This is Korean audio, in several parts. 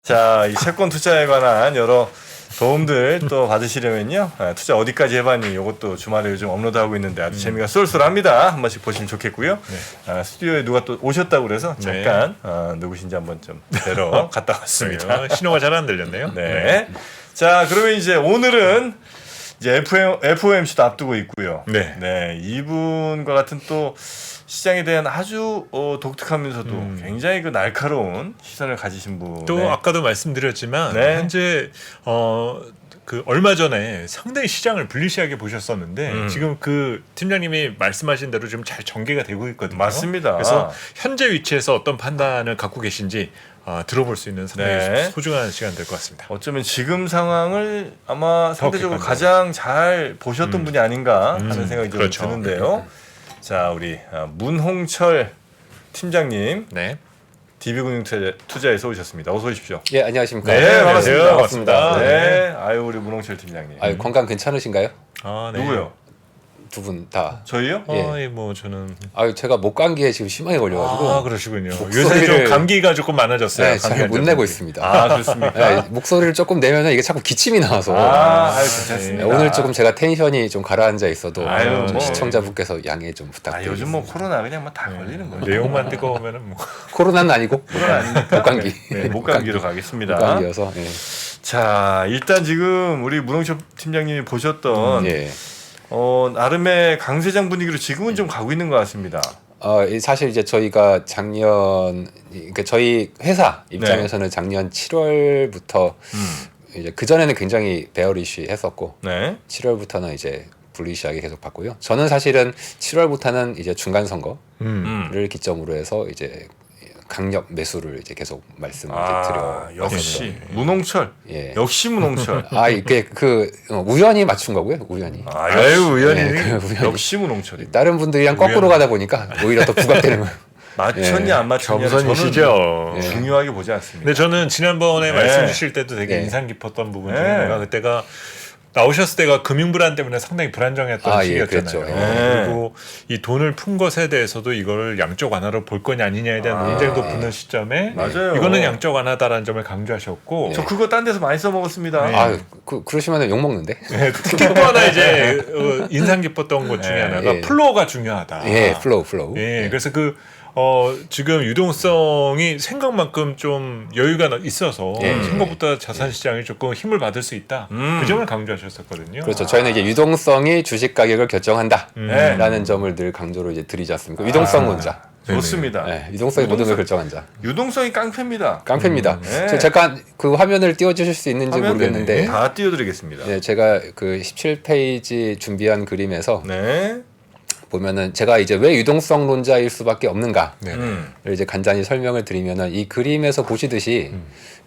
자, 이 채권 투자에 관한 여러 도움들 또 받으시려면요. 투자 어디까지 해봤니? 이것도 주말에 요즘 업로드하고 있는데 아주 재미가 쏠쏠합니다. 한 번씩 보시면 좋겠고요. 네. 스튜디오에 누가 또 오셨다고 그래서 잠깐 누구신지 한번 좀 뵈러 갔다 왔습니다. 신호가 잘 안 들렸네요. 네. 자, 그러면 이제 오늘은 이제 FOMC도 앞두고 있고요. 네. 네. 이분과 같은 또 시장에 대한 아주 독특하면서도 굉장히 그 날카로운 시선을 가지신 분. 또 아까도 말씀드렸지만 네. 현재 그 얼마 전에 상당히 시장을 불리시하게 보셨었는데 지금 그 팀장님이 말씀하신 대로 좀 잘 전개가 되고 있거든요. 맞습니다. 그래서 현재 위치에서 어떤 판단을 갖고 계신지 들어볼 수 있는 상당히 소중한 시간 될 것 같습니다. 어쩌면 지금 상황을 아마 상대적으로 객관적으로. 가장 잘 보셨던 분이 아닌가 하는 생각이 좀 그렇죠. 드는데요. 자, 우리 문홍철 팀장님, 네. DB금융투자에서 오셨습니다. 어서 오십시오. 예, 안녕하십니까. 네, 반갑습니다. 반갑습니다. 네, 아유 우리 문홍철 팀장님. 아유, 건강 괜찮으신가요? 아, 네. 누구요? 두 분 다. 저희요? 예. 뭐 저는 아유, 제가 목감기에 지금 심하게 걸려가지고. 그러시군요. 목소리를- 요새 좀 감기가 조금 많아졌어요. 네, 잘 못 내고 있습니다. 아, 그렇습니까? 네, 목소리를 조금 내면은 이게 자꾸 기침이 나와서. 아유, 네, 괜찮습니다. 오늘 조금 제가 텐션이 좀 가라앉아 있어도 아유, 좀 뭐. 시청자분께서 양해 좀 부탁드립니다. 요즘 뭐 코로나 그냥 뭐 다 걸리는 거죠. 내용만 뜨거우면은 뭐 코로나는 아니고 코로나 아닙니까? 목감기. 네, 목감기로 가겠습니다. 목감기여서. 예. 자, 일단 지금 우리 문홍철 팀장님이 보셨던 예. 나름의 강세장 분위기로 지금은 좀 가고 있는 것 같습니다. 사실 이제 저희가 작년, 그러니까 저희 회사 입장에서는 작년 7월부터 이제 그 전에는 굉장히 베어리시 했었고 네. 7월부터는 이제 불리시하게 계속 봤고요. 저는 사실은 7월부터는 이제 중간 선거를 기점으로 해서 이제 강력 매수를 이제 계속 말씀을 드려. 역시 문홍철. 예. 역시 문홍철. 이게 우연히 맞춘 거고요. 우연히. 아유 우연히. 그 우연히. 역시 문홍철이. 다른 분들이랑 거꾸로 가다 보니까 오히려 더 부각되는 거예요. 맞췄냐 안 맞췄냐 겸손이시죠. 저는 중요하게 보지 않습니다. 근데 저는 지난번에 네. 말씀 주실 때도 되게 네. 인상 깊었던 부분 중에 네. 하나가 그때가 나오셨을 때가 금융 불안 때문에 상당히 불안정했던 예, 시기였잖아요. 그랬죠. 네. 그리고 이 돈을 푼 것에 대해서도 이걸 양적 완화로 볼 거냐 아니냐에 대한 논쟁도 붙는 시점에 맞아요. 이거는 양적 완화다라는 점을 강조하셨고 저 그거 딴 데서 많이 써먹었습니다. 네. 그러시면 욕 먹는데. 네, 특히 또 하나 이제 인상 깊었던 것 중에 하나가 예. 플로어가 중요하다. 예, 플로우. 예, 그래서 지금 유동성이 생각만큼 좀 여유가 있어서 생각보다 자산 시장이 조금 힘을 받을 수 있다. 그 점을 강조하셨었거든요. 그렇죠. 저희는 이제 유동성이 주식 가격을 결정한다라는 점을 늘 강조로 이제 드리지 않습니까? 유동성론자. 좋습니다. 네, 유동성이 모든 걸 결정한 자. 유동성이 깡패입니다. 깡패입니다. 네. 저 잠깐 그 화면을 띄워주실 수 있는지 화면 모르겠는데, 다 띄워드리겠습니다. 네, 제가 그 17페이지 준비한 그림에서 네. 보면은 제가 이제 왜 유동성론자일 수밖에 없는가를 네. 이제 간단히 설명을 드리면은 이 그림에서 보시듯이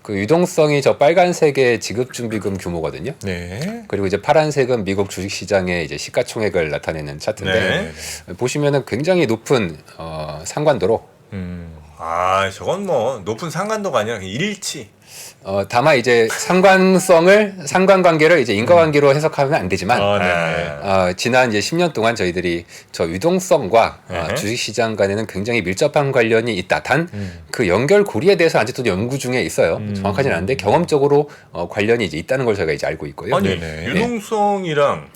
그 유동성이 저 빨간색의 지급준비금 규모거든요. 네. 그리고 이제 파란색은 미국 주식시장의 이제 시가총액을 나타내는 차트인데 보시면은 굉장히 높은 상관도로 저건 뭐 높은 상관도가 아니라 그냥 일치. 다만 이제 상관관계를 이제 인과관계로 해석하면 안 되지만 지난 이제 10년 동안 저희들이 저 유동성과 주식시장 간에는 굉장히 밀접한 관련이 있다. 단 그 연결고리에 대해서 아직도 연구 중에 있어요. 정확하지는 않은데 경험적으로 관련이 이제 있다는 걸 저희가 이제 알고 있고요. 아니 네네. 유동성이랑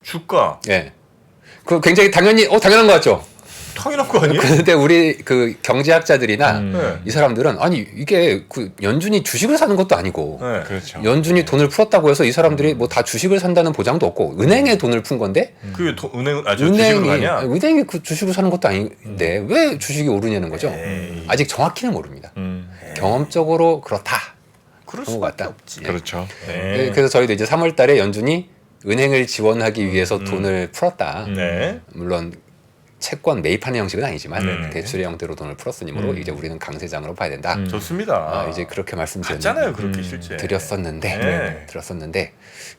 주가 예. 그 굉장히 당연한 것 같죠. 당연한 거 아니에요? 그런데 우리 그 경제학자들이나 네. 이 사람들은 아니 이게 그 연준이 주식을 사는 것도 아니고 네. 그렇죠. 연준이 돈을 풀었다고 해서 이 사람들이 뭐 다 주식을 산다는 보장도 없고 은행에 돈을 푼 건데 그게 주식으로 가냐? 은행이 그 주식을 사는 것도 아닌데 왜 주식이 오르냐는 거죠. 아직 정확히는 모릅니다. 경험적으로 그렇다. 그럴 그런 것 수밖에 같다. 없지. 그렇죠. 네. 그래서 저희도 이제 3월달에 연준이 은행을 지원하기 위해서 돈을 풀었다. 네. 물론 채권 매입하는 형식은 아니지만 대출의 형태로 돈을 풀었으므로 이제 우리는 강세장으로 봐야 된다. 좋습니다. 이제 그렇게 맞잖아요, 그렇게 실제. 드렸었는데 네.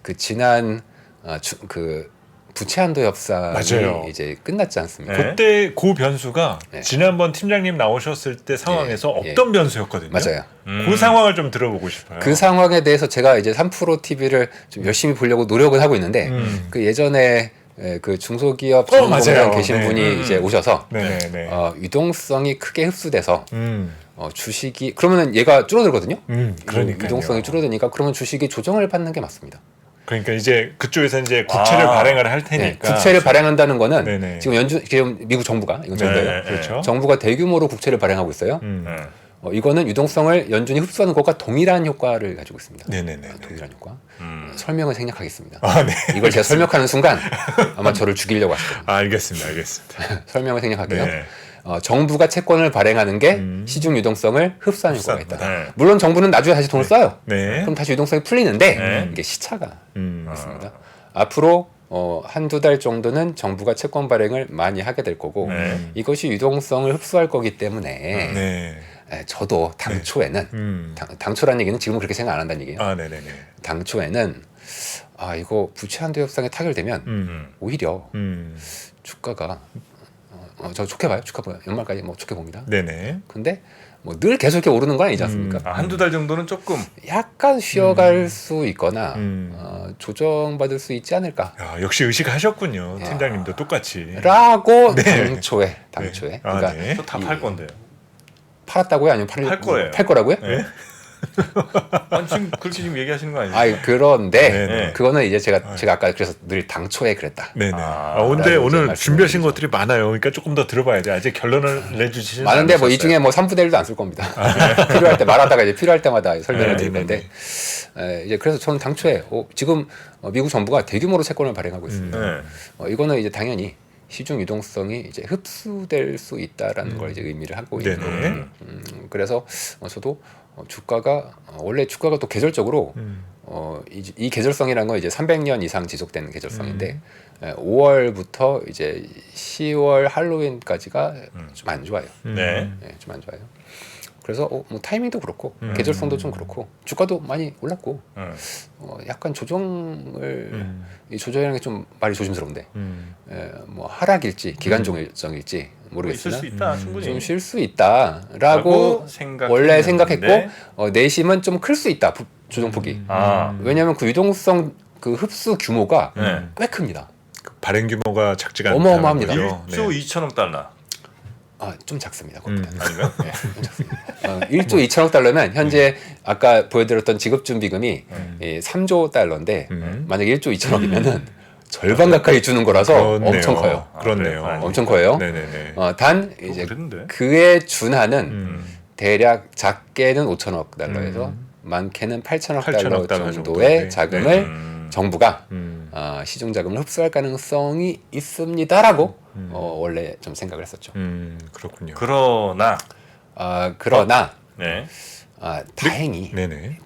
그 지난 그 부채 한도 협상이 맞아요. 이제 끝났지 않습니까? 네. 그때 그 변수가 네. 지난번 팀장님 나오셨을 때 상황에서 예. 없던 변수였거든요. 맞아요. 그 상황을 좀 들어보고 싶어요. 그 상황에 대해서 제가 이제 3프로 TV를 좀 열심히 보려고 노력을 하고 있는데 그 예전에 그 중소기업 맞아요. 전문가에 계신 네. 분이 이제 오셔서 네네네. 유동성이 크게 흡수돼서 주식이 그러면은 얘가 줄어들거든요. 그러니까요. 유동성이 줄어드니까 그러면 주식이 조정을 받는 게 맞습니다. 그러니까 이제 그쪽에서 이제 국채를 발행을 할 네, 테니까 국채를 발행한다는 거는 네네. 지금 미국 정부가 이건 정부예요. 네, 그렇죠. 정부가 대규모로 국채를 발행하고 있어요. 이거는 유동성을 연준이 흡수하는 것과 동일한 효과를 가지고 있습니다. 네네네. 동일한 효과. 설명을 생략하겠습니다. 네. 이걸 제가 설명하는 순간 아마 저를 죽이려고 하실 겁니다. 알겠습니다. 설명을 생략할게요. 네. 정부가 채권을 발행하는 게 시중 유동성을 흡수하는 효과가 있다. 네. 물론 정부는 나중에 다시 돈을 써요. 네. 그럼 다시 유동성이 풀리는데 네. 이게 시차가 있습니다. 아. 앞으로 한두 달 정도는 정부가 채권 발행을 많이 하게 될 거고 이것이 유동성을 흡수할 거기 때문에 네. 저도 당초에는 당초라는 얘기는 지금은 그렇게 생각 안 한다는 얘기예요. 네네네. 당초에는 이거 부채 한도 협상에 타결되면 오히려 주가가 저 좋게 봐요. 좋게 봐요. 연말까지 뭐 좋게 봅니다. 네네. 근데 뭐 늘 계속 이렇게 오르는 건 아니지 않습니까? 한두 달 정도는 조금 약간 쉬어갈 수 있거나 조정받을 수 있지 않을까. 역시 의식하셨군요. 팀장님도 똑같이. 라고 당초에 그러니까 네. 저 다 팔 건데요. 팔았다고요? 아니면 팔 거예요. 팔 거라고요? 네. 아니 지금 그렇게 지금 얘기하시는 거 아니에요? 그런데 네네. 그거는 이제 제가 아까 그래서 늘 당초에 그랬다. 네네. 라고 근데 이제 오늘 말씀을 준비하신 드리죠. 것들이 많아요. 그러니까 조금 더 들어봐야 돼. 아직 결론을 내주시지 많은데 뭐 이 않으셨어요. 중에 뭐 3분의 1도 안 쓸 겁니다. 필요할 때 말하다가 이제 필요할 때마다 설명을 드릴 건데 이제 그래서 저는 당초에 지금 미국 정부가 대규모로 채권을 발행하고 있습니다. 이거는 이제 당연히 시중 유동성이 이제 흡수될 수 있다라는 걸 이제 의미를 하고 있는 네네. 거거든요. 그래서 저도 주가가 원래 주가가 또 계절적으로 이 계절성이라는 건 이제 300년 이상 지속되는 계절성인데 5월부터 이제 10월 할로윈까지가 좀 안 좋아요. 네. 좀 안 좋아요. 그래서 뭐 타이밍도 그렇고 계절성도 좀 그렇고 주가도 많이 올랐고 약간 조정을 이 조정이라는 게 좀 말이 조심스러운데 뭐 하락일지 기간 조정일지 있을 모르겠으나 수 있다 충분히. 좀 쉴 수 있다라고 생각했는데. 원래 생각했고 내심은 좀 클 수 있다 조정폭이. 왜냐하면 그 유동성 그 흡수 규모가 꽤 큽니다. 발행 규모가 작지가 않다. 어마어마합니다. 1조 2천억 달러. 좀 작습니다. 그것보다는. 아닌가요? 좀 작습니다. 1조 2천억 달러면 현재 아까 보여드렸던 지급준비금이 3조 달러인데 만약에 1조 2천억이면은 절반 가까이 주는 거라서 그렇네요. 엄청 커요. 그렇네요. 그래요? 엄청 커요. 네네네. 단 이제 그랬는데. 그에 준하는 대략 작게는 5천억 달러에서 많게는 8천억 달러 8천억 달러 정도의 정도의 자금을 정부가 시중 자금을 흡수할 가능성이 있습니다라고 원래 좀 생각을 했었죠. 그렇군요. 그러나 그러나 네. 다행히 네네.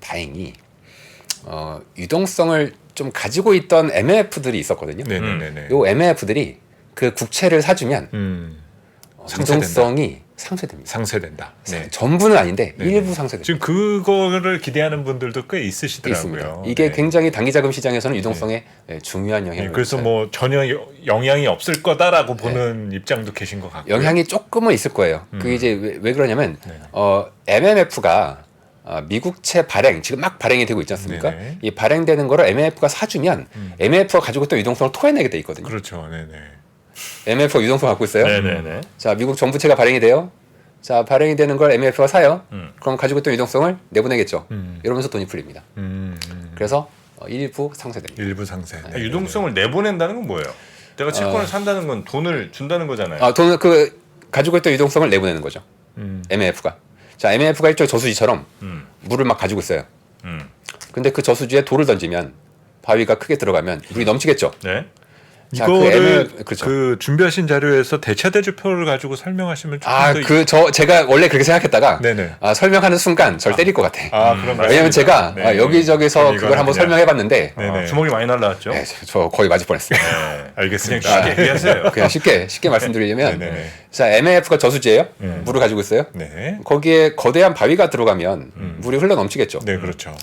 유동성을 좀 가지고 있던 MLF들이 있었거든요. 네네네. 요 MLF들이 그 국채를 사주면 상쇄된다. 유동성이 상쇄됩니다. 상쇄된다. 네. 전부는 아닌데 네네. 일부 상쇄됩니다. 지금 그거를 기대하는 분들도 꽤 있습니다. 있으시더라고요. 이게 네. 굉장히 단기자금 시장에서는 유동성에 중요한 영향을 그래서 미쳐요. 뭐 전혀 영향이 없을 거다라고 보는 입장도 계신 것 같고요. 영향이 조금은 있을 거예요. 그게 이제 왜 그러냐면 MMF가 미국채 발행 지금 막 발행이 되고 있지 않습니까? 네네. 이 발행되는 거를 MMF가 사주면 MMF가 가지고 있던 유동성을 토해내게 돼 있거든요. 그렇죠. 네네. MMF가 유동성 갖고 있어요. 네네네. 자, 미국 정부채가 발행이 돼요. 자, 발행이 되는 걸 MMF가 사요. 그럼 가지고 있던 유동성을 내보내겠죠. 이러면서 돈이 풀립니다. 그래서 일부 상쇄됩니다. 일부 상세. 유동성을 내보낸다는 건 뭐예요? 내가 채권을 산다는 건 돈을 준다는 거잖아요. 돈을 가지고 있던 유동성을 내보내는 거죠. MMF가. 자, MMF가 일종의 저수지처럼 물을 막 가지고 있어요. 근데 그 저수지에 돌을 던지면 바위가 크게 들어가면 물이 넘치겠죠. 네. 자, 이거를 그렇죠. 그 준비하신 자료에서 대차대조표를 가지고 설명하시면 조금 더 제가 원래 그렇게 생각했다가 네네. 설명하는 순간 절 때릴 것 같아. 그럼 왜냐면 제가 네. 여기저기서 그럼 그걸 한번 그냥- 설명해봤는데 네네. 주먹이 많이 날라왔죠. 네, 저 거의 맞을 뻔했어요. 그냥 알겠습니다. 쉽게 얘기하세요. 그냥 쉽게 말씀드리려면 네네. 자, MMF가 저수지예요. 물을 가지고 있어요. 네. 거기에 거대한 바위가 들어가면 물이 흘러 넘치겠죠. 네, 그렇죠.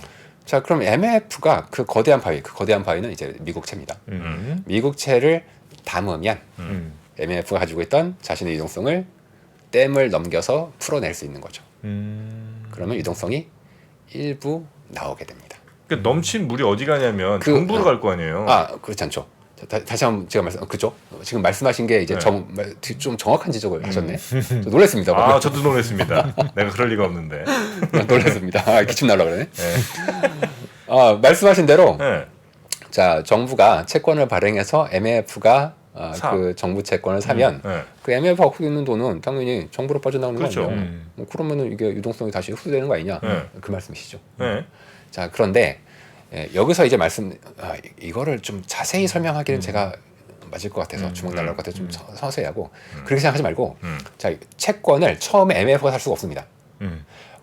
자, 그럼 MMF가 그 거대한 바위는 이제 미국채입니다. 미국채를 담으면 MMF가 가지고 있던 자신의 유동성을 댐을 넘겨서 풀어낼 수 있는 거죠. 그러면 유동성이 일부 나오게 됩니다. 그러니까 넘친 물이 어디 가냐면 그- 정부로 갈 거 아니에요. 그렇지 않죠. 다시 한번 제가 그죠? 지금 말씀하신 게 이제 네. 좀 정확한 지적을 하셨네. 저 놀랐습니다. 아, 저도 놀랐습니다. 내가 그럴 리가 없는데. 놀랐습니다. 아, 기침 나오려고 그러네. 네. 말씀하신 대로 네. 자, 정부가 채권을 발행해서 MF가 그 정부 채권을 사면 네. 그 MF가 갖고 있는 돈은 당연히 정부로 빠져나오는 그렇죠. 거 아니에요. 그러면은 이게 유동성이 다시 흡수되는 거 아니냐? 네. 그 말씀이시죠. 네. 자, 그런데 여기서 이제 이거를 좀 자세히 설명하기는 제가 맞을 것 같아서 주먹 날라올 것 같아서 좀 서세하고 그렇게 생각하지 말고 자, 채권을 처음에 MF가 살 수가 없습니다.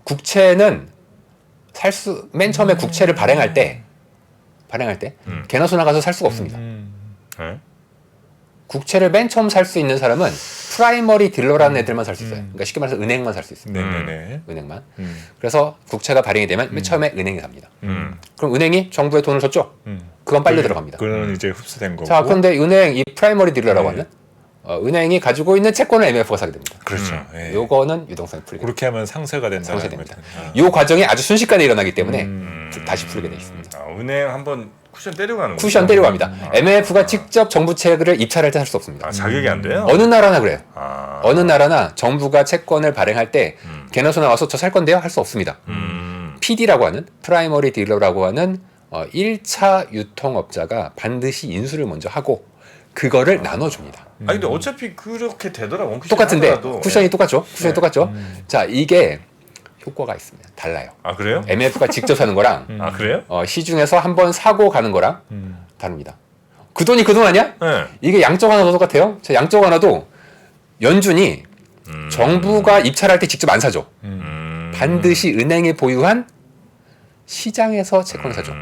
국채는 맨 처음에 국채를 발행할 때 개나 소나 가서 살 수가 없습니다. 네. 국채를 맨 처음 살 수 있는 사람은 프라이머리 딜러라는 애들만 살 수 있어요. 그러니까 쉽게 말해서 은행만 살 수 있습니다. 네네네. 은행만. 그래서 국채가 발행이 되면 맨 처음에 은행이 삽니다. 그럼 은행이 정부에 돈을 줬죠? 그건 빨려 들어갑니다. 그건 이제 흡수된 거고. 자, 그런데 은행 이 프라이머리 딜러라고 하는 은행이 가지고 있는 채권을 MF가 사게 됩니다. 그렇죠. 예. 요거는 유동성이 풀리게 그렇게 하면 상쇄가 된다. 상쇄됩니다. 요 과정이 아주 순식간에 일어나기 때문에 다시 풀게 돼 있습니다. 은행 한번 쿠션 때리고 가는 거죠? 쿠션 때리고 갑니다. MF가 직접 정부 채를 입찰할 때 할 수 없습니다. 자격이 안 돼요? 어느 나라나 그래요. 아. 어느 나라나 정부가 채권을 발행할 때 개나 소나 와서 저 살 건데요? 할 수 없습니다. PD라고 하는 프라이머리 딜러라고 하는 1차 유통업자가 반드시 인수를 먼저 하고 그거를 나눠줍니다. 아니 근데 어차피 그렇게 되더라고. 원쿠션 똑같은데 하더라도. 쿠션이 똑같죠? 쿠션이 똑같죠? 자, 이게 효과가 있습니다. 달라요. 아 그래요? MF가 직접 사는 거랑 아 그래요? 시중에서 한번 사고 가는 거랑 다릅니다. 그 돈이 그 돈 아니야? 네. 이게 양적 하나도 똑같아요. 자, 양적 하나도 연준이 정부가 입찰할 때 직접 안 사죠. 반드시 은행에 보유한 시장에서 채권을 사죠.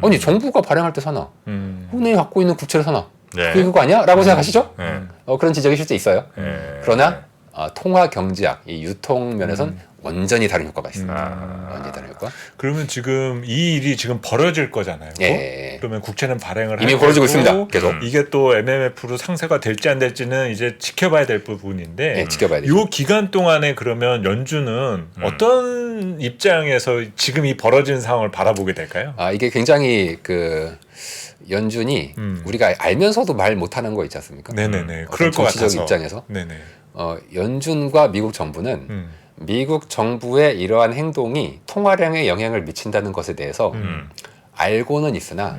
아니 정부가 발행할 때 사나? 은행이 갖고 있는 국채를 사나? 네. 그게 그거 아니야? 라고 생각하시죠? 네. 그런 지적이 실제 있어요. 네. 그러나 통화 경제학, 이 유통 면에선 완전히 다른 효과가 있습니다. 완전히 다른 효과. 그러면 지금 이 일이 지금 벌어질 거잖아요. 예. 그러면 국채는 발행을 이미 할 벌어지고 거고, 있습니다. 계속. 이게 또 MMF로 상세가 될지 안 될지는 이제 지켜봐야 될 부분인데 네, 지켜봐야 되죠. 이 기간 동안에 그러면 연준은 어떤 입장에서 지금 이 벌어진 상황을 바라보게 될까요? 이게 굉장히 연준이 우리가 알면서도 말 못하는 거 있지 않습니까? 네네네. 어떤 그럴 것 정치적 같아서. 입장에서 네네. 연준과 미국 정부는 미국 정부의 이러한 행동이 통화량에 영향을 미친다는 것에 대해서 알고는 있으나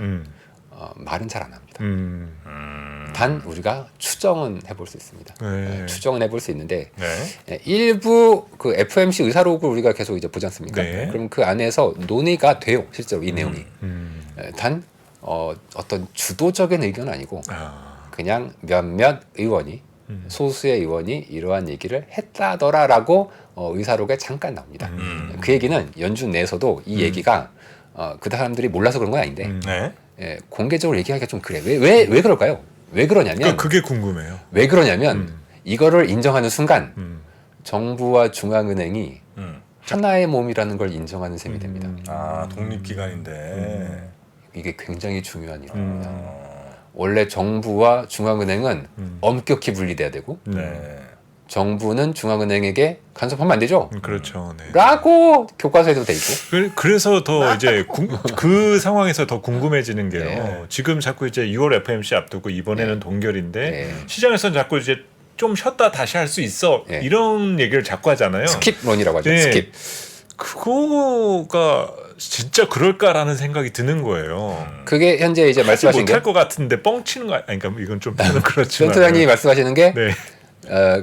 말은 잘 안 합니다. 단 우리가 추정은 해볼 수 있습니다. 네. 추정은 해볼 수 있는데 네. 일부 그 FOMC 의사록을 우리가 계속 이제 보지 않습니까? 네. 그럼 그 안에서 논의가 돼요, 실제로 이 내용이. 단 어떤 주도적인 의견은 아니고 그냥 몇몇 의원이 소수의 의원이 이러한 얘기를 했다더라라고 의사록에 잠깐 나옵니다. 그 얘기는 연준 내에서도 이 얘기가 그 사람들이 몰라서 그런 건 아닌데 네. 공개적으로 얘기하기가 좀 그래. 왜 그럴까요? 왜 그러냐면 그게 궁금해요. 왜 그러냐면 이거를 인정하는 순간 정부와 중앙은행이 하나의 몸이라는 걸 인정하는 셈이 됩니다. 아 독립기관인데. 이게 굉장히 중요한 일입니다. 원래 정부와 중앙은행은 엄격히 분리돼야 되고 네. 정부는 중앙은행에게 간섭하면 안 되죠. 그렇죠. 네. 라고 교과서에도 돼 있고. 그래서 더 이제 그 상황에서 더 궁금해지는 게요. 네. 지금 자꾸 이제 6월 FMC 앞두고 이번에는 동결인데 네. 시장에서는 자꾸 이제 좀 쉬었다 다시 할 수 있어 네. 이런 얘기를 자꾸 하잖아요. 스킵론이라고 하죠. 네. 스킵. 그거가 진짜 그럴까라는 생각이 드는 거예요. 그게 현재 이제 하지 말씀하신 게 못할 것 같은데 뻥치는 거 아니 그러니까 이건 좀 표현은 그렇지만 센터장님이 말씀하시는 게 네.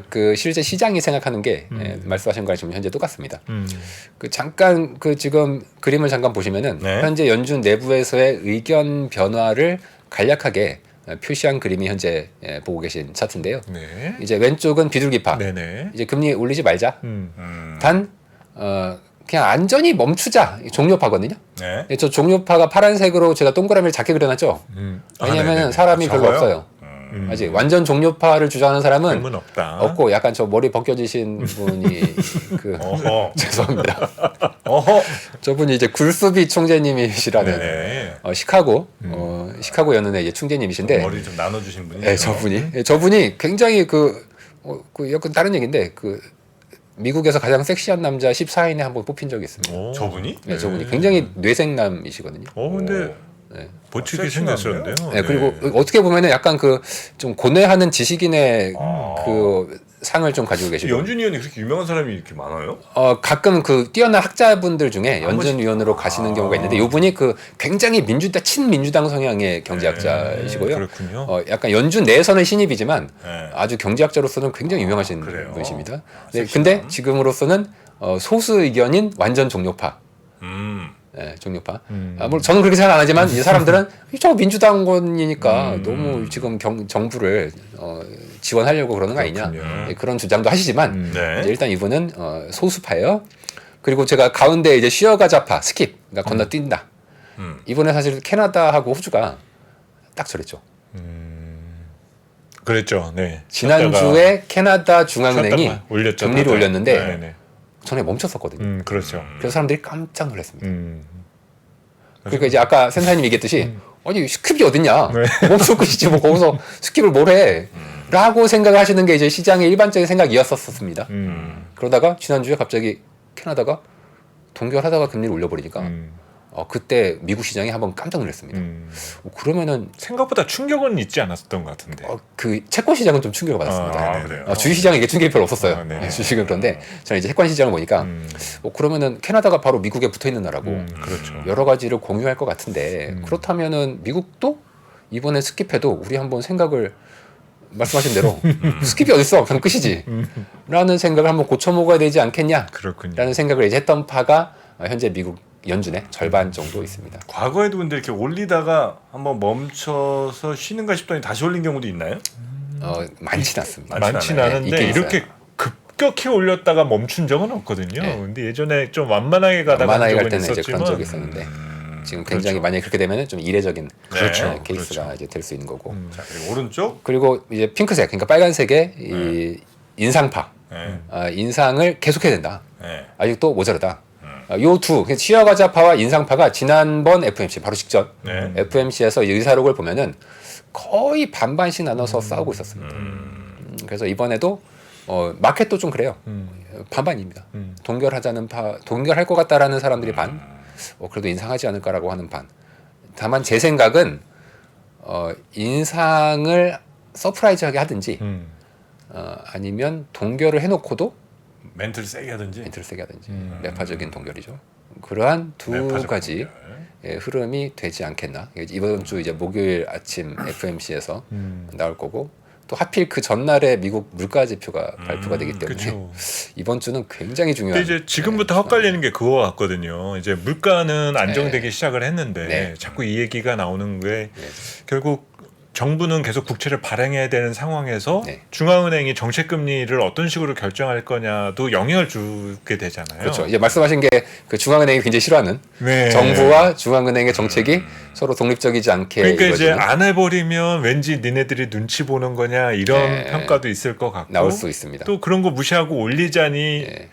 그 실제 시장이 생각하는 게 말씀하신 거랑 지금 현재 똑같습니다. 그 잠깐 그 지금 그림을 잠깐 보시면은 네. 현재 연준 내부에서의 의견 변화를 간략하게 표시한 그림이 현재 보고 계신 차트인데요. 네. 이제 왼쪽은 비둘기파. 네네. 이제 금리 올리지 말자. 음. 단 그냥 안전히 멈추자. 종료파거든요. 네. 저 종료파가 파란색으로 제가 동그라미를 작게 그려놨죠. 왜냐하면 네네네. 사람이 별로 적어요? 없어요. 아직 완전 종료파를 주장하는 사람은 질문 없다. 없고 약간 저 머리 벗겨지신 분이 어허. 죄송합니다. 어허. 저분이 이제 굴수비 총재님이시라는 네. 시카고 시카고 연은의 이제 총재님이신데 머리 좀 나눠주신 분이. 네, 저분이 굉장히 그 약간 다른 얘기인데 그 미국에서 가장 섹시한 남자 14인에 한번 뽑힌 적이 있습니다. 오. 저분이? 네, 저분이 굉장히 뇌생남이시거든요. 근데 보치게 섹시하네요. 생겼었는데요. 네, 그리고 어떻게 보면은 약간 그 좀 고뇌하는 지식인의 그 상을 좀 가지고 계시고 연준 위원이 그렇게 유명한 사람이 이렇게 많아요? 가끔 그 뛰어난 학자분들 중에 연준 위원으로 가시는 경우가 있는데 이분이 그 굉장히 친민주당 성향의 경제학자이시고요. 그렇군요. 약간 연준 내에서는 신입이지만 네. 아주 경제학자로서는 굉장히 유명하신 그래요? 분이십니다. 네, 근데 지금으로서는 소수 의견인 완전 종료파. 네, 종료파. 물론 저는 그렇게 생각 안 하지만 이 사람들은 저 민주당원이니까 너무 지금 정부를 지원하려고 그러는 거 아니냐 그렇군요. 네, 그런 주장도 하시지만 네. 이제 일단 이분은 소수파예요. 그리고 제가 가운데 이제 쉬어가자파 스킵, 그러니까 건너뛴다. 이번에 사실 캐나다하고 호주가 딱 저랬죠. 그랬죠. 네. 지난주에 캐나다 중앙은행이 쉬었다가 올렸죠. 금리를 다들. 올렸는데 네네. 전에 멈췄었거든요. 그렇죠. 그래서 사람들이 깜짝 놀랐습니다. 그러니까 음. 이제 아까 센사님 얘기했듯이 아니 스킵이 어딨냐? 네. 멈출 것이지 뭐 거기서 스킵을 뭘 해? 라고 생각을 하시는 게 이제 시장의 일반적인 생각이었었습니다. 그러다가 지난주에 갑자기 캐나다가 동결하다가 금리를 올려버리니까 그때 미국 시장이 한번 깜짝 놀랐습니다. 그러면은 생각보다 충격은 있지 않았던 것 같은데. 그 채권 시장은 좀 충격을 받았습니다. 아, 그래요? 주식 시장에 이게 충격이 별로 없었어요. 아, 네. 주식은 그런데 저는 이제 채권 시장을 보니까 그러면은 캐나다가 바로 미국에 붙어 있는 나라고 그렇죠. 여러 가지를 공유할 것 같은데 그렇다면은 미국도 이번에 스킵해도 우리 한번 생각을 말씀하신 대로 스킵이 어딨어? 그냥 끝이지. 라는 생각을 한번 고쳐 먹어야 되지 않겠냐? 그렇군요. 라는 생각을 이제 했던 파가 현재 미국 연준의 절반 정도 있습니다. 과거에도 근데 이렇게 올리다가 한번 멈춰서 쉬는가 싶더니 다시 올린 경우도 있나요? 많지는 않습니다. 많지는 않은데 있긴 이렇게 있어요. 급격히 올렸다가 멈춘 적은 없거든요. 네. 근데 예전에 좀 완만하게 가다가 만화에 갈 적은 때는 이제 있었지만 그런 적이 있었는데 지금 굉장히 그렇죠. 만약에 그렇게 되면은 좀 이례적인 그렇죠. 케이스가 그렇죠. 이제 될 수 있는 거고. 자, 그리고 오른쪽. 그리고 이제 핑크색, 그러니까 빨간색의 이 인상파, 네. 인상을 계속해야 된다. 네. 아직도 모자르다. 요 두, 치어가자파와 인상파가 지난번 FMC 바로 직전 네. FMC에서 의사록을 보면은 거의 반반씩 나눠서 싸우고 있었습니다. 그래서 이번에도 마켓도 좀 그래요. 반반입니다. 동결하자는 파, 동결할 것 같다라는 사람들이 반, 그래도 인상하지 않을까라고 하는 반. 다만 제 생각은 인상을 서프라이즈하게 하든지 아니면 동결을 해놓고도 멘트를 세게 하든지. 멘트를 세게 하든지 매파적인 동결이죠. 그러한 두 매파적 가지 동결. 흐름이 되지 않겠나. 이번 주 이제 목요일 아침 FMC에서 나올 거고 또 하필 그 전날에 미국 물가 지표가 발표가 되기 때문에 그쵸. 이번 주는 굉장히 중요한. 근데 이제 지금부터 헛갈리는 게 그거 같거든요. 이제 물가는 안정되기 시작을 했는데 네. 자꾸 이 얘기가 나오는 게 결국 정부는 계속 국채를 발행해야 되는 상황에서 네. 중앙은행이 정책 금리를 어떤 식으로 결정할 거냐도 영향을 주게 되잖아요. 그렇죠. 이제 말씀하신 게 그 중앙은행이 굉장히 싫어하는 네. 정부와 중앙은행의 정책이 서로 독립적이지 않게 그러니까 이제 이루어지는 안 해버리면 왠지 니네들이 눈치 보는 거냐 이런 네. 평가도 있을 것 같고 나올 수 있습니다. 또 그런 거 무시하고 올리자니 네.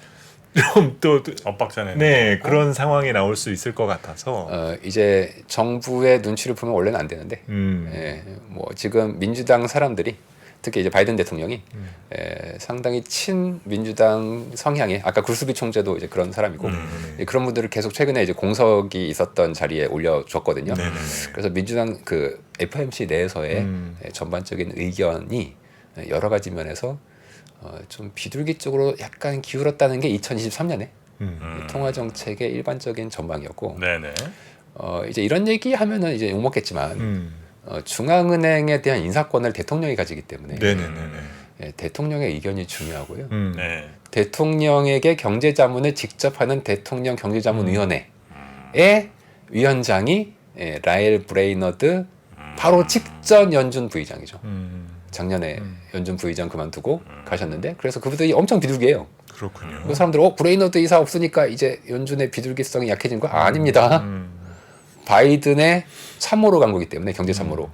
좀 또 엇박자네. 네, 그런 상황이 나올 수 있을 것 같아서 이제 정부의 눈치를 보면 원래는 안 되는데 뭐 지금 민주당 사람들이 특히 이제 바이든 대통령이 상당히 친민주당 성향의 아까 굴스비 총재도 이제 그런 사람이고 그런 분들을 계속 최근에 이제 공석이 있었던 자리에 올려줬거든요. 네네네. 그래서 민주당 그 FMC 내에서의 전반적인 의견이 여러 가지 면에서 좀 비둘기 쪽으로 약간 기울었다는 게 2023년에 통화 정책의 일반적인 전망이었고 네네. 이제 이런 얘기 하면은 이제 욕 먹겠지만 중앙은행에 대한 인사권을 대통령이 가지기 때문에 네네네. 대통령의 의견이 중요하고요. 네. 대통령에게 경제자문을 직접 하는 대통령 경제자문위원회의 위원장이 라엘 브레이너드 바로 직전 연준 부의장이죠. 작년에 연준 부의장 그만두고 가셨는데 그래서 그분들이 엄청 비둘기예요. 그렇군요. 그 사람들 브레이너드 이사 없으니까 이제 연준의 비둘기성이 약해진 거 아닙니다. 바이든의 참모로 간 거기 때문에 경제 참모로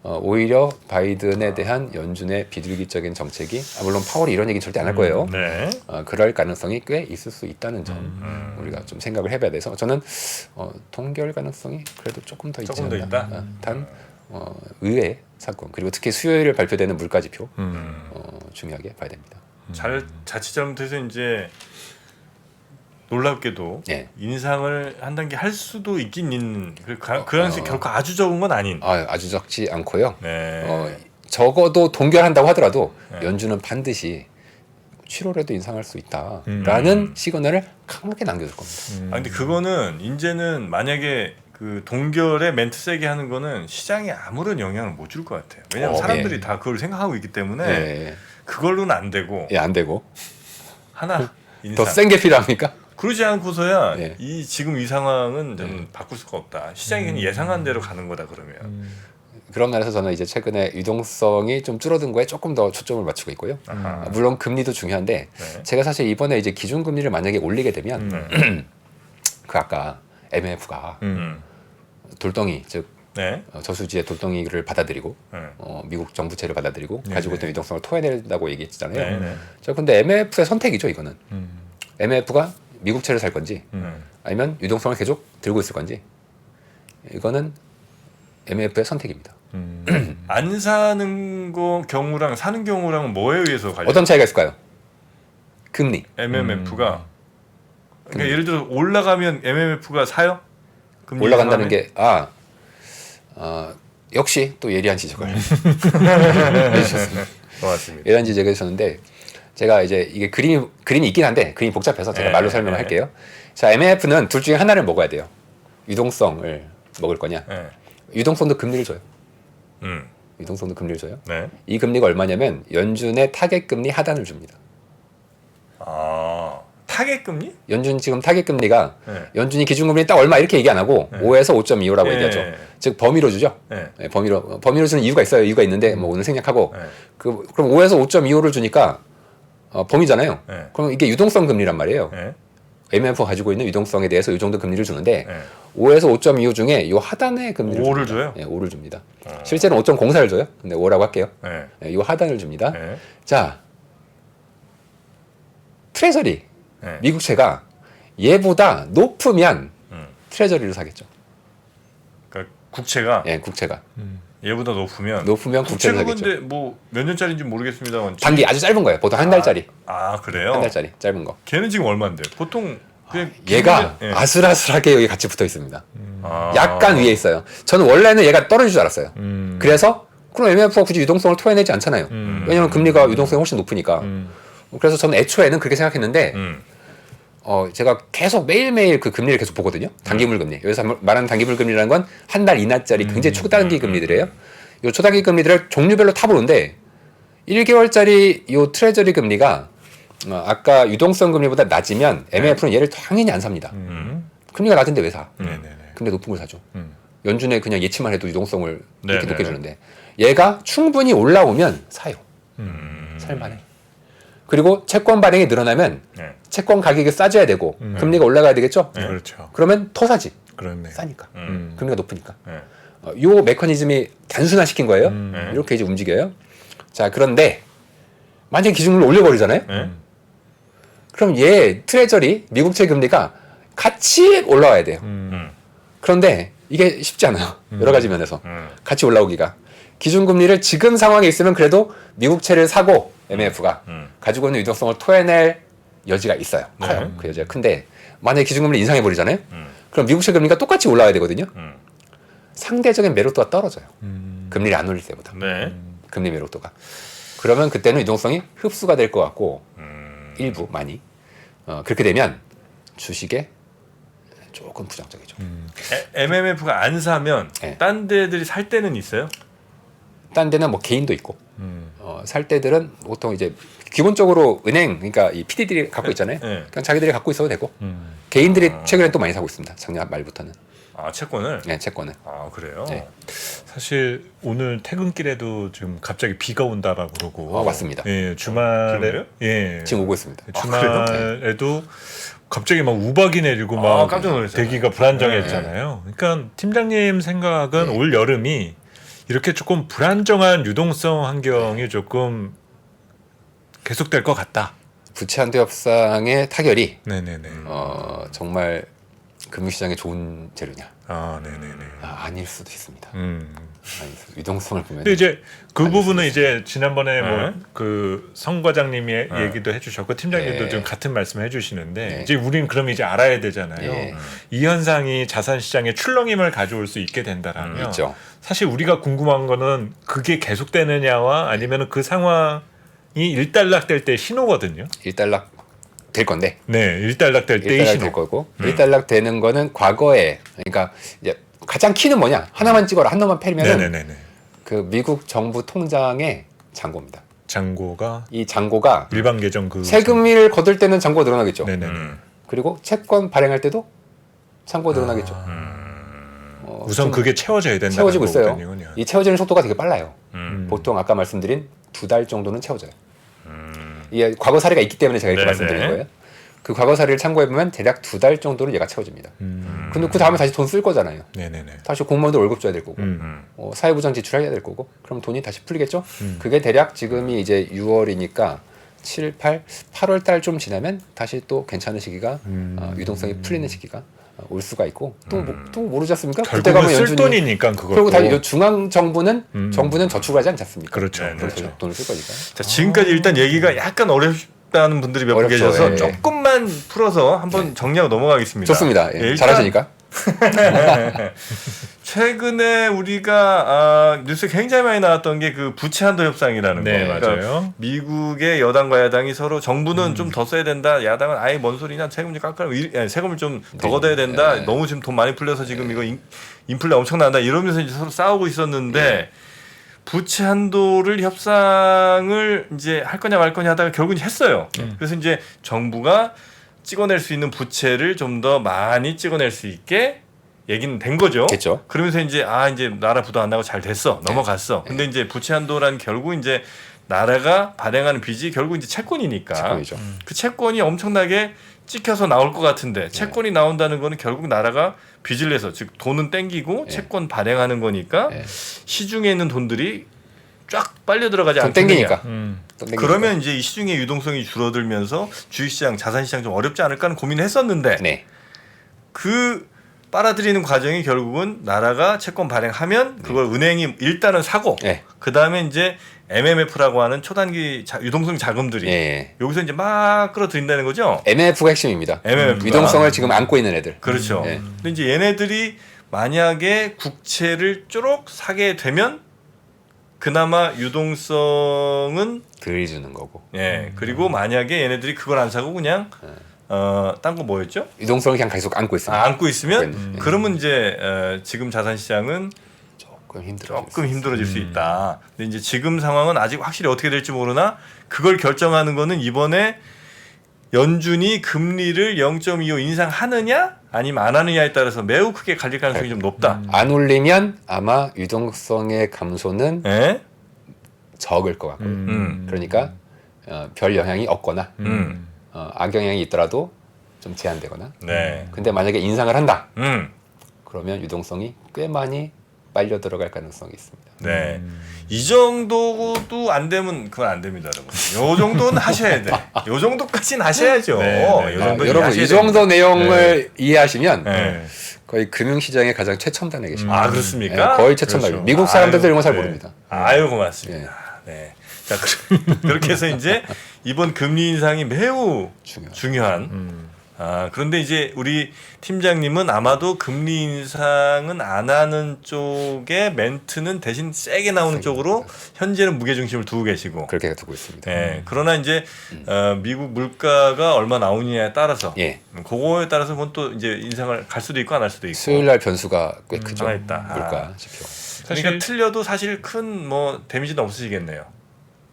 오히려 바이든에 대한 연준의 비둘기적인 정책이 물론 파월이 이런 얘기는 절대 안 할 거예요. 네. 그럴 가능성이 꽤 있을 수 있다는 점 우리가 좀 생각을 해봐야 돼서 저는 동결 가능성이 그래도 조금 더 있지 조금 더 않나. 있다? 단 의외의 사건 그리고 특히 수요일에 발표되는 물가 지표 중요하게 봐야 됩니다. 자칫 잘못해서 이제 놀랍게도 예. 인상을 한 단계 할 수도 있긴 있는 그 당시 결코 아주 적은 건 아닌. 아주 적지 않고요. 네. 적어도 동결한다고 하더라도 네. 연준은 반드시 7월에도 인상할 수 있다라는 시그널을 강하게 남겨줄 겁니다. 아 근데 그거는 이제는 만약에 그 동결에 멘트 세게 하는 거는 시장에 아무런 영향을 못 줄 것 같아요. 왜냐하면 사람들이 예. 다 그걸 생각하고 있기 때문에 예. 그걸로는 안 되고 예, 안 되고 하나 인상. 더 센 게 필요합니까? 그러지 않고서야 예. 이 지금 이 상황은 저는 바꿀 수가 없다. 시장이 그냥 예상한 대로 가는 거다 그러면. 그런 면에서 저는 이제 최근에 유동성이 좀 줄어든 거에 조금 더 초점을 맞추고 있고요. 아하. 물론 금리도 중요한데 네. 제가 사실 이번에 이제 기준금리를 만약에 올리게 되면 그 아까 MMF가 돌덩이 즉 네. 저수지의 돌덩이를 받아들이고 네. 미국 정부채를 받아들이고 네, 가지고 네. 있던 유동성을 토해낸다고 얘기했잖아요. 네. 네. 자, 근데 MMF의 선택이죠, 이거는. MMF가 미국채를 살 건지 아니면 유동성을 계속 들고 있을 건지 이거는 MMF의 선택입니다. 안 사는 거 경우랑 사는 경우랑은 뭐에 의해서 갈려? 어떤 차이가 있을까요? 금리. MMF가 그러니까 예를 들어 올라가면 MMF가 사요? 금리 올라간다는 상황에? 게 역시 또 예리한 지적을 해주셨습니다. 고맙습니다. 예리한 지적을 해주셨는데 제가 이제 이게 그림이 있긴 한데 그림이 복잡해서 제가 네, 말로 네, 설명을 네. 할게요. 자, MMF는 둘 중에 하나를 먹어야 돼요. 유동성을 먹을 거냐? 네. 유동성도 금리를 줘요. 음. 유동성도 금리를 줘요. 네. 이 금리가 얼마냐면 연준의 타겟 금리 하단을 줍니다. 아 타겟 금리? 연준 지금 타겟 금리가 네. 연준이 기준금리 딱 얼마 이렇게 얘기 안 하고 5에서 5.25라고 네. 얘기하죠. 즉 범위로 주죠. 네. 네, 범위로 주는 이유가 있어요. 이유가 있는데 뭐 오늘 생략하고 네. 그럼 5에서 5.25를 주니까 범위잖아요. 네. 그럼 이게 유동성 금리란 말이에요. 네. MMF가 가지고 있는 유동성에 대해서 이 정도 금리를 주는데 네. 5에서 5.25 중에 요 하단의 금리를 5를 줍니다. 줘요? 네, 5를 줍니다. 실제는 5.04를 줘요. 근데 5라고 할게요. 네. 네, 요 하단을 줍니다. 네. 자, 트레저리 네. 미국채가 얘보다 높으면 음. 트레저리를 사겠죠. 그러니까 국채가 예, 국채가 얘보다 높으면 높으면 국채를 국채가 사겠죠. 근데 뭐 몇 년짜리인지 모르겠습니다만 단기 아주 짧은 거예요. 보통 한 달짜리. 아 그래요? 한 달짜리 짧은 거. 걔는 지금 얼마인데? 보통 그냥 얘가 기준에- 예. 아슬아슬하게 여기 같이 붙어 있습니다. 아. 약간 위에 있어요. 저는 원래는 얘가 떨어질 줄 알았어요. 그래서 그럼 MMF가 굳이 유동성을 토해내지 않잖아요. 왜냐하면 금리가 유동성이 훨씬 높으니까. 그래서 저는 애초에는 그렇게 생각했는데 제가 계속 매일매일 그 금리를 계속 보거든요. 단기물 금리. 여기서 말하는 단기물 금리라는 건 한 달 이하짜리 굉장히 초단기 금리들이에요. 요 초단기 금리들을 종류별로 타보는데 1개월짜리 요 트레저리 금리가 아까 유동성 금리보다 낮으면 MMF는 얘를 당연히 안 삽니다. 금리가 낮은데 왜 사? 네네네. 금리 높은 걸 사죠. 연준에 그냥 예치만 해도 유동성을 이렇게 네네네. 높게 주는데 얘가 충분히 올라오면 사요. 살만해. 그리고 채권 발행이 늘어나면 네. 채권 가격이 싸져야 되고 금리가 올라가야 되겠죠? 그렇죠. 그러면 더 사지. 그렇네. 싸니까. 음. 금리가 높으니까. 네. 요 메커니즘이 단순화시킨 거예요. 네. 이렇게 이제 움직여요. 자, 그런데 만약에 기준금리를 올려버리잖아요. 네. 그럼 얘 트레저리 미국채 금리가 같이 올라와야 돼요. 그런데 이게 쉽지 않아요. 여러 가지 면에서 같이 올라오기가. 기준금리를 지금 상황에 있으면 그래도 미국채를 사고 MMF가 가지고 있는 유동성을 토해낼 여지가 있어요. 커요. 네. 그 여지가 큰데 만약에 기준금리를 인상해버리잖아요. 그럼 미국채 금리가 똑같이 올라와야 되거든요. 상대적인 매력도가 떨어져요. 금리를 안 올릴 때보다. 네. 금리 매력도가. 그러면 그때는 유동성이 흡수가 될 것 같고 일부 많이 그렇게 되면 주식에 조금 부정적이죠. MMF가 안 사면 네. 딴 데들이 살 때는 있어요? 딴 데는 뭐 개인도 있고 살 때들은 보통 이제 기본적으로 은행 그러니까 이 PD들이 갖고 있잖아요. 네. 그냥 자기들이 갖고 있어도 되고 개인들이 최근에 또 많이 사고 있습니다. 작년 말부터는 아 채권을? 네, 채권을. 아 그래요? 네. 사실 오늘 퇴근길에도 지금 갑자기 비가 온다라고 그러고. 맞습니다. 예, 주말에 그래요? 예. 지금 오고 있습니다. 주말에도 갑자기 막 우박이 내리고 막 깜짝 놀랐잖아요. 대기가 불안정했잖아요. 그러니까 팀장님 생각은 올 여름이 이렇게 조금 불안정한 유동성 환경이 조금 계속될 것 같다. 부채 한도 협상의 타결이 네네네. 정말 금융시장에 좋은 재료냐? 아 네네네. 아닐 수도 있습니다. 아니, 유동성을 보면 근데 이제 그 부분은 이제 지난번에 네. 뭐 그 성 과장님이 얘기도 해주셨고 팀장님도 네. 좀 같은 말씀을 해주시는데 네. 이제 우리는 그럼 이제 알아야 되잖아요. 네. 이 현상이 자산 시장에 출렁임을 가져올 수 있게 된다라면 있죠. 사실 우리가 궁금한 거는 그게 계속되느냐와 아니면은 그 상황이 일단락될 때 신호거든요. 일단락 될 건데 네, 일단락될 때의 일단락 신호. 될 거고 일단락 되는 거는 과거에 그러니까 이제 가장 키는 뭐냐 하나만 찍어라 한 놈만 패면은 네네네. 그 미국 정부 통장의 잔고입니다. 잔고가 이 잔고가 일반 계정 그 세금을 거둘 때는 잔고가 늘어나겠죠. 네네네. 그리고 채권 발행할 때도 잔고가 늘어나겠죠. 우선 좀 그게 채워져야 된다는 채워지고 있어요. 거거든요. 이 채워지는 속도가 되게 빨라요. 음. 보통 아까 말씀드린 2달 정도는 채워져요. 이게 과거 사례가 있기 때문에 제가 이렇게 네네. 말씀드린 거예요. 그 과거 사례를 참고해 보면 대략 2달 정도는 얘가 채워집니다. 근데 그 다음에 다시 돈 쓸 거잖아요. 네네네. 다시 공무원도 월급 줘야 될 거고, 음. 사회보장 지출해야 될 거고, 그럼 돈이 다시 풀리겠죠? 그게 대략 지금이 이제 6월이니까 7, 8월 달 좀 지나면 다시 또 괜찮은 시기가 유동성이 풀리는 시기가 올 수가 있고 또 모르지 않습니까? 그때 결국은 가면 쓸 연준이 돈이니까 그거. 그리고 다 중앙 정부는 정부는 저축을 하지 않지 않습니까? 그렇죠. 네, 그래서 그렇죠. 돈을 쓸 거니까. 자, 지금까지 일단 얘기가 약간 어렵다는 분들이 몇 분 어렵죠. 계셔서 예. 조금만 풀어서 한번 정리하고 넘어가겠습니다. 좋습니다. 예, 일단 잘하시니까. 최근에 우리가 뉴스에 굉장히 많이 나왔던 게 그 부채 한도 협상이라는 네, 거. 맞아요. 미국의 여당과 야당이 서로 정부는 좀 더 써야 된다. 야당은 아예 뭔 소리냐. 세금 좀 깎으라고. 세금을 좀 더 걷어야 된다. 네. 너무 지금 돈 많이 풀려서 지금 이거 인플레 엄청난다. 이러면서 이제 서로 싸우고 있었는데 부채 한도를 협상을 이제 할 거냐 말 거냐 하다가 결국은 했어요. 그래서 이제 정부가 찍어낼 수 있는 부채를 좀 더 많이 찍어낼 수 있게 얘기는 된 거죠. 됐죠. 그러면서 이제 이제 나라 부도 안 나고 잘 됐어. 넘어갔어. 근데 이제 부채 한도란 결국 이제 나라가 발행하는 빚이 결국 이제 채권이니까 채권이죠. 그 채권이 엄청나게 찍혀서 나올 것 같은데 채권이 나온다는 거는 결국 나라가 빚을 내서 즉 돈은 땡기고 채권 발행하는 거니까 시중에 있는 돈들이 쫙 빨려 들어가지 돈 않겠느냐. 땡기니까. 돈 땡기니까. 그러면 이제 이 시중의 유동성이 줄어들면서 주식시장, 자산시장 좀 어렵지 않을까 하는 고민을 했었는데 네. 그 빨아들이는 과정이 결국은 나라가 채권 발행하면 그걸 은행이 일단은 사고 네. 그 다음에 이제 MMF라고 하는 초단기 유동성 자금들이 예. 여기서 이제 막 끌어들인다는 거죠. MF가 핵심입니다. MMF가. 유동성을 지금 안고 있는 애들. 그렇죠. 네. 근데 이제 얘네들이 만약에 국채를 쪼록 사게 되면 그나마 유동성은 덜 주는 거고. 그리고 만약에 얘네들이 그걸 안 사고 그냥 딴 거 뭐였죠? 유동성을 그냥 계속 안고 있습니다. 안고 있으면 네. 그러면 이제 지금 자산 시장은 조금 힘들어질 수 있다. 근데 이제 지금 상황은 아직 확실히 어떻게 될지 모르나 그걸 결정하는 거는 이번에 연준이 금리를 0.25 인상하느냐 아니면 안 하느냐에 따라서 매우 크게 갈릴 가능성이 좀 높다. 안 올리면 아마 유동성의 감소는 예? 적을 것 같고요. 그러니까 별 영향이 없거나 악영향이 있더라도 좀 제한되거나. 네. 근데 만약에 인상을 한다. 음. 그러면 유동성이 꽤 많이 빨려 들어갈 가능성이 있습니다. 네. 이 정도도 안 되면 그건 안 됩니다, 여러분. 요 정도는 하셔야 돼. 요 정도까지는 하셔야죠. 네, 네. 요 정도는 여러분 하셔야 이 정도 됩니다. 내용을 이해하시면 네. 거의 금융시장의 가장 최첨단에 계십니다. 아, 그렇습니까? 거의 최첨단. 그렇죠. 미국 사람들도 이런 거 잘 네. 모릅니다. 아유, 고맙습니다. 네. 자, 그렇게 해서 이제 이번 금리 인상이 매우 중요한. 그런데 이제 우리 팀장님은 아마도 금리 인상은 안 하는 쪽에 멘트는 대신 세게 나오는 쪽으로 현재는 무게중심을 두고 계시고. 그렇게 두고 있습니다. 네. 그러나 이제 미국 물가가 얼마 나오느냐에 따라서 예. 그거에 따라서 그건 또 이제 인상을 갈 수도 있고 안 할 수도 있고. 수요일 날 변수가 꽤 크죠. 하나 있다. 물가 지표. 그러니까 틀려도 사실 큰 뭐 데미지는 없으시겠네요.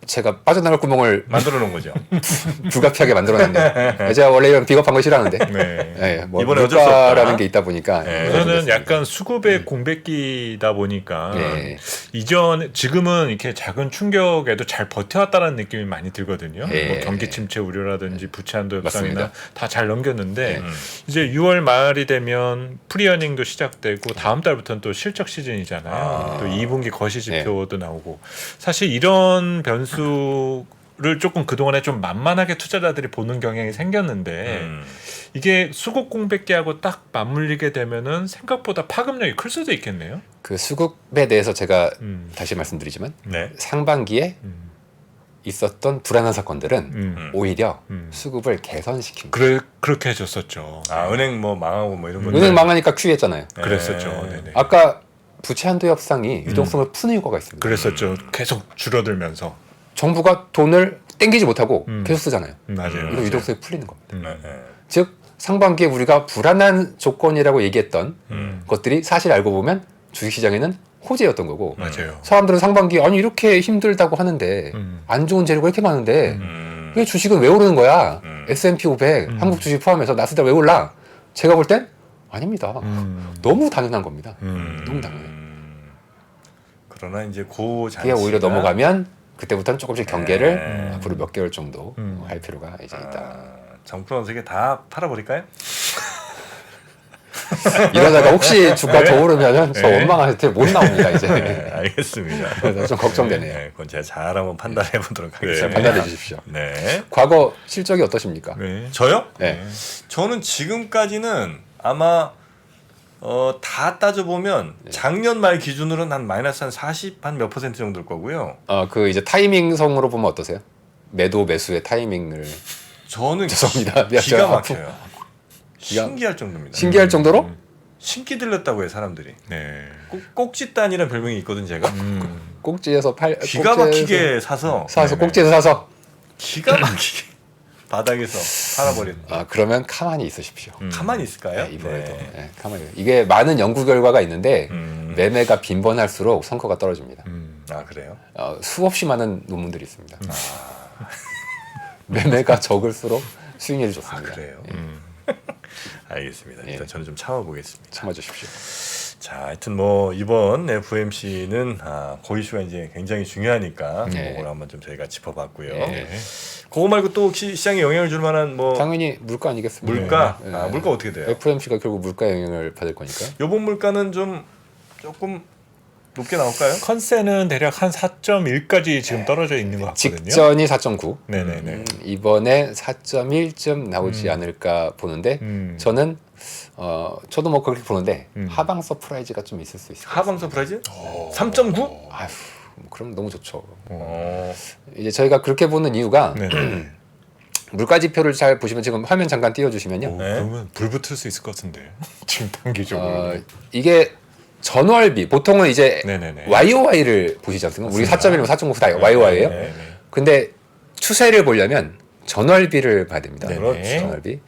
제가 빠져나갈 구멍을 만들어 놓은 거죠. 불가피하게 만들어놨네요. 제가 원래 이런 비겁한 거 싫어하는데 네. 네, 뭐 이번에 어쩔 수 물가라는 없다. 게 있다 보니까 네. 저는 약간 수급의 공백기다 보니까 네. 지금은 이렇게 작은 충격에도 잘 버텨왔다는 느낌이 많이 들거든요. 네. 뭐 경기 침체 우려라든지 부채 한도 협상이나 맞습니다. 다 잘 넘겼는데 이제 6월 말이 되면 프리어닝도 시작되고 다음 달부터는 또 실적 시즌이잖아요. 또 2분기 거시 지표도 나오고 사실 이런 변수를 조금 그동안에 좀 만만하게 투자자들이 보는 경향이 생겼는데 이게 수급 공백기하고 딱 맞물리게 되면은 생각보다 파급력이 클 수도 있겠네요. 그 수급에 대해서 제가 다시 말씀드리지만 네. 상반기에 있었던 불안한 사건들은 오히려 음. 수급을 개선시킵니다. 그렇게 해줬었죠. 은행 뭐 망하고 뭐 이런 거. 은행 망하니까 QE했잖아요. 그랬었죠. 네. 네네. 아까 부채 한도 협상이 유동성을 푸는 효과가 있습니다. 그랬었죠. 계속 줄어들면서. 정부가 돈을 땡기지 못하고 계속 쓰잖아요. 맞아요. 이거 유동성이 풀리는 겁니다. 네. 즉 상반기에 우리가 불안한 조건이라고 얘기했던 것들이 사실 알고 보면 주식시장에는 호재였던 거고 맞아요. 사람들은 상반기 아니 이렇게 힘들다고 하는데 안 좋은 재료가 이렇게 많은데 왜 주식은 왜 오르는 거야? S&P 500 한국 주식 포함해서 나스닥 왜 올라? 제가 볼 땐 아닙니다. 너무 당연한 겁니다. 너무 당연해요. 그러나 이제 고 그게 오히려 넘어가면 그때부터는 조금씩 경계를 앞으로 몇 개월 정도 할 필요가 이제 있다. 정프로 세계 다 팔아버릴까요? 이러다가 혹시 주가 더 오르면은 저 원망할 때 못 나옵니다 이제. 네, 알겠습니다. 그래서 좀 걱정되네요. 네, 그건 제가 잘 한번 판단해 보도록 잘 하겠습니다. 판단해 주십시오. 네. 과거 실적이 어떠십니까? 네. 저요? 네. 저는 지금까지는 아마 다 따져보면 작년 말 기준으로는 한 마이너스 한 40 한 몇 퍼센트 정도일 거고요. 그 이제 타이밍성으로 보면 어떠세요? 매도 매수의 타이밍을 저는 죄송합니다. 기가 막혀요. 신기할 정도입니다. 신기할 정도로 신기 들렸다고 해요 사람들이. 네. 꼭지단이라는 별명이 있거든 제가. 꼭지에서 기가 막히게 사서 사서 네네. 꼭지에서 사서 기가 막히게 바닥에서 팔아버린. 그러면 가만히 있으십시오. 가만히 있을까요? 네, 이번에도 네. 네, 가만히 이게 많은 연구 결과가 있는데 음. 매매가 빈번할수록 성과가 떨어집니다. 그래요? 수없이 많은 논문들이 있습니다. 매매가 적을수록 수익률이 좋습니다. 그래요. 예, 알겠습니다. 예. 일단 저는 좀 참아보겠습니다. 참아주십시오. 자, 하여튼 뭐 이번 FOMC는 고 이슈가 이제 굉장히 중요하니까 네. 그걸 한번 좀 저희가 짚어봤고요. 네. 그거 말고 또 혹시 시장에 영향을 줄 만한 뭐 당연히 물가 아니겠습니까? 물가? 네. 물가 어떻게 돼요? FOMC가 결국 물가 영향을 받을 거니까. 요번 물가는 좀 조금 높게 나올까요? 컨센은 대략 한 4.1까지 지금 떨어져 있는 것 같거든요. 직전이 4.9. 네네네. 이번에 4.1점 나오지 않을까 보는데 저는 저도 뭐 그렇게 보는데 하방 서프라이즈가 좀 있을 수 있어요. 하방 서프라이즈? 3.9? 아휴, 뭐 그럼 너무 좋죠. 어. 이제 저희가 그렇게 보는 이유가 네. 물가 지표를 잘 보시면 지금 화면 잠깐 띄워주시면요. 오, 그러면 불 붙을 수 있을 것 같은데. 지금 단기적으로. 이게 전월비 보통은 이제 네네네. YOY를 보시지 않습니까? 우리 4.1이면 4.9 다 YOY예요. 네네. 근데 추세를 보려면 전월비를 봐야 됩니다. 네네. 그렇죠. 전월비.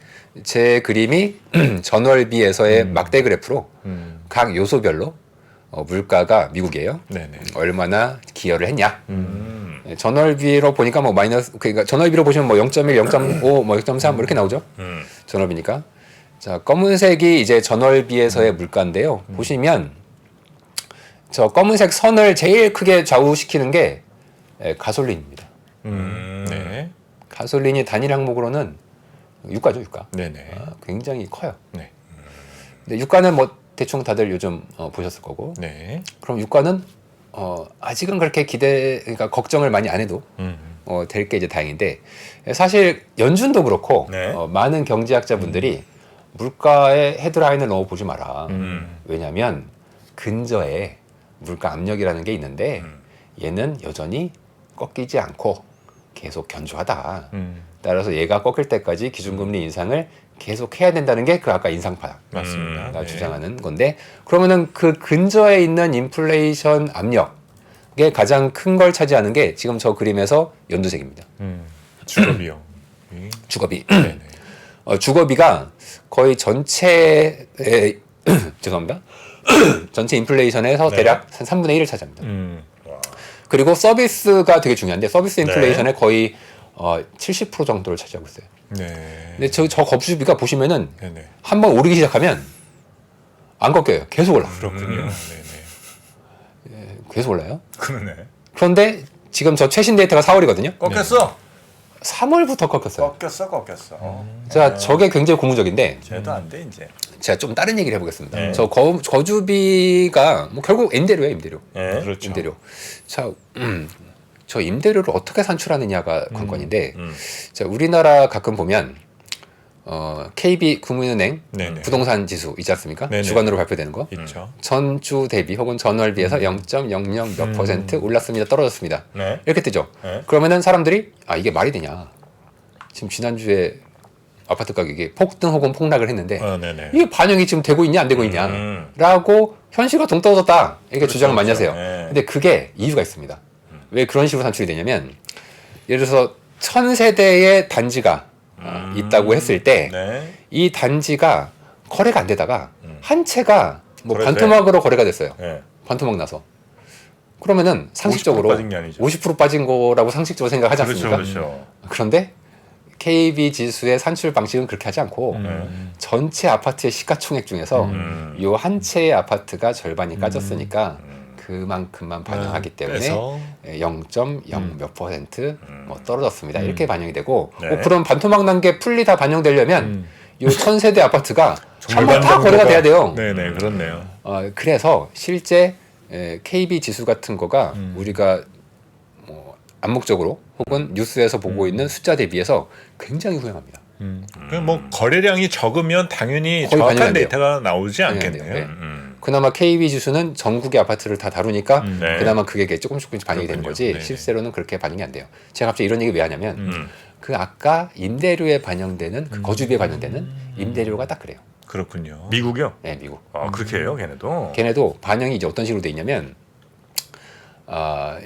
제 그림이 전월비에서의 막대 그래프로 각 요소별로 물가가 미국이에요. 네네. 얼마나 기여를 했냐. 전월비로 보니까 뭐 마이너스 그러니까 전월비로 보시면 뭐 0.1, 0.5, 뭐 0.3 뭐 이렇게 나오죠. 전월비니까. 자, 검은색이 이제 전월비에서의 물가인데요. 보시면 저 검은색 선을 제일 크게 좌우시키는 게 가솔린입니다. 네. 가솔린이 단일 항목으로는 유가죠, 유가. 네네. 굉장히 커요. 네. 근데 유가는 뭐 대충 다들 요즘 보셨을 거고. 네. 그럼 유가는 아직은 그렇게 그러니까 걱정을 많이 안 해도 될 게 이제 다행인데 사실 연준도 그렇고 네. 많은 경제학자분들이 물가의 헤드라인을 너무 보지 마라. 왜냐하면 근저에 물가 압력이라는 게 있는데 얘는 여전히 꺾이지 않고 계속 견조하다. 따라서 얘가 꺾일 때까지 기준금리 인상을 계속 해야 된다는 게 그 아까 인상파가 맞습니다. 주장하는 건데 그러면은 그 근저에 있는 인플레이션 압력의 가장 큰 걸 차지하는 게 지금 저 그림에서 연두색입니다. 주거비용. 주거비. 네네. 주거비가 거의 전체의 죄송합니다. 전체 인플레이션에서 네. 대략 한 3분의 1을 차지합니다. 와. 그리고 서비스가 되게 중요한데 서비스 인플레이션의 거의 70% 정도를 차지하고 있어요. 네. 근데 저 거주비가 보시면은 네네. 한번 오르기 시작하면 안 꺾여요. 계속 올라. 그렇군요. 네네. 계속 올라요. 그러네. 그런데 지금 저 최신 데이터가 4월이거든요. 꺾였어. 3월부터 꺾였어요. 꺾였어. 자, 저게 굉장히 고무적인데 쟤도 안 돼 이제. 제가 좀 다른 얘기를 해보겠습니다. 네. 저 거주비가 뭐 결국 임대료예요, 임대료. 예. 그렇죠. 임대료. 자, 저 임대료를 어떻게 산출하느냐가 관건인데, 자, 우리나라 가끔 보면 KB 국민은행 네네. 부동산 지수 있지 않습니까? 네네. 주간으로 발표되는 거. 있죠. 전주 대비 혹은 전월 비해서 0.00 몇 퍼센트 올랐습니다. 떨어졌습니다. 네. 이렇게 뜨죠. 네. 그러면은 사람들이 이게 말이 되냐? 지금 지난주에 아파트 가격이 폭등 혹은 폭락을 했는데 네네. 이게 반영이 지금 되고 있냐 안 되고 있냐? 라고 현실과 동떨어졌다. 이렇게 그렇죠, 주장을 많이 그렇죠. 하세요. 네. 근데 그게 이유가 있습니다. 왜 그런 식으로 산출이 되냐면 예를 들어서 1000세대의 단지가 있다고 했을 때 이 네. 단지가 거래가 안 되다가 한 채가 뭐 거래돼. 반토막으로 거래가 됐어요. 네. 반토막 나서. 그러면은 상식적으로 50% 빠진 게 아니죠. 50% 빠진 거라고 상식적으로 생각하지 그렇죠, 않습니까? 그렇죠. 그런데 KB 지수의 산출 방식은 그렇게 하지 않고 전체 아파트의 시가총액 중에서 요 한 채의 아파트가 절반이 까졌으니까 그만큼만 반영하기 때문에 그래서 0.0 몇 퍼센트 뭐 떨어졌습니다. 이렇게 반영이 되고 네. 그런 반토막 난 게 풀리 다 반영되려면 요 1000세대 아파트가 한번 다 정도가- 거래가 돼야 돼요. 네네 그렇네요. 그래서 실제 KB 지수 같은 거가 우리가 뭐 암묵적으로 혹은 뉴스에서 보고 있는 숫자 대비해서 굉장히 후행합니다. 그럼 뭐 거래량이 적으면 당연히 거의 반영이 안 정확한 돼요. 데이터가 나오지 반영이 안 않겠네요. 돼요. 네. 그나마 KB 지수는 전국의 아파트를 다 다루니까 네. 그나마 그게 조금씩 반영이 되는 그렇군요. 거지 네네. 실제로는 그렇게 반영이 안 돼요. 제가 갑자기 이런 얘기 왜 하냐면 그 아까 임대료에 반영되는 그 거주비에 반영되는 임대료가 딱 그래요. 그렇군요. 미국이요? 네, 미국. 그렇게 해요, 걔네도. 걔네도 반영이 이제 어떤 식으로 돼 있냐면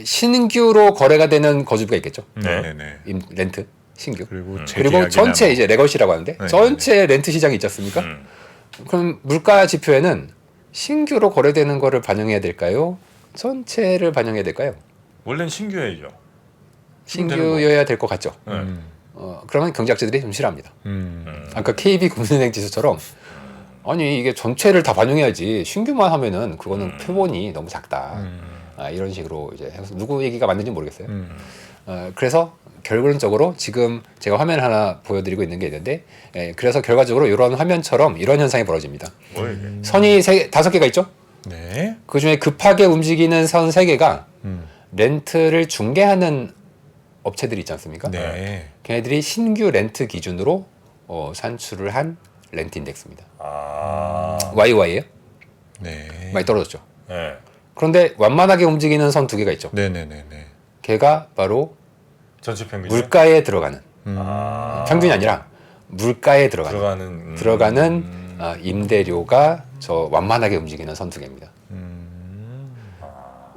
신규로 거래가 되는 거주비가 있겠죠. 네네네. 렌트 신규. 그리고 그리고 재계약이나 전체 뭐. 이제 레거시라고 하는데 네, 전체 렌트 시장이 있지 않습니까? 그럼 물가 지표에는 신규로 거래되는 거를 반영해야 될까요? 전체를 반영해야 될까요? 원래는 신규해야죠. 신규여야 될 것 같죠. 네. 그러면 경제학자들이 좀 싫어합니다. 음. 아까 KB 국민은행 지수처럼 아니 이게 전체를 다 반영해야지 신규만 하면은 그거는 표본이 너무 작다. 이런 식으로 이제 해서 누구 얘기가 맞는지 모르겠어요. 그래서 결론적으로 지금 제가 화면 하나 보여드리고 있는 게 있는데 그래서 결과적으로 이런 화면처럼 이런 현상이 벌어집니다. 뭐 이게. 선이 5개가 있죠? 네. 그 중에 급하게 움직이는 선 3개가 렌트를 중개하는 업체들이 있지 않습니까? 네. 걔네들이 신규 렌트 기준으로 산출을 한 렌트 인덱스입니다. YY예요? 네. 많이 떨어졌죠. 네. 그런데 완만하게 움직이는 선 2개가 있죠. 네네네네. 걔가 바로 전체 평균. 물가에 들어가는 아. 평균이 아니라 물가에 들어가는 들어가는. 임대료가 저 완만하게 움직이는 선 2개입니다.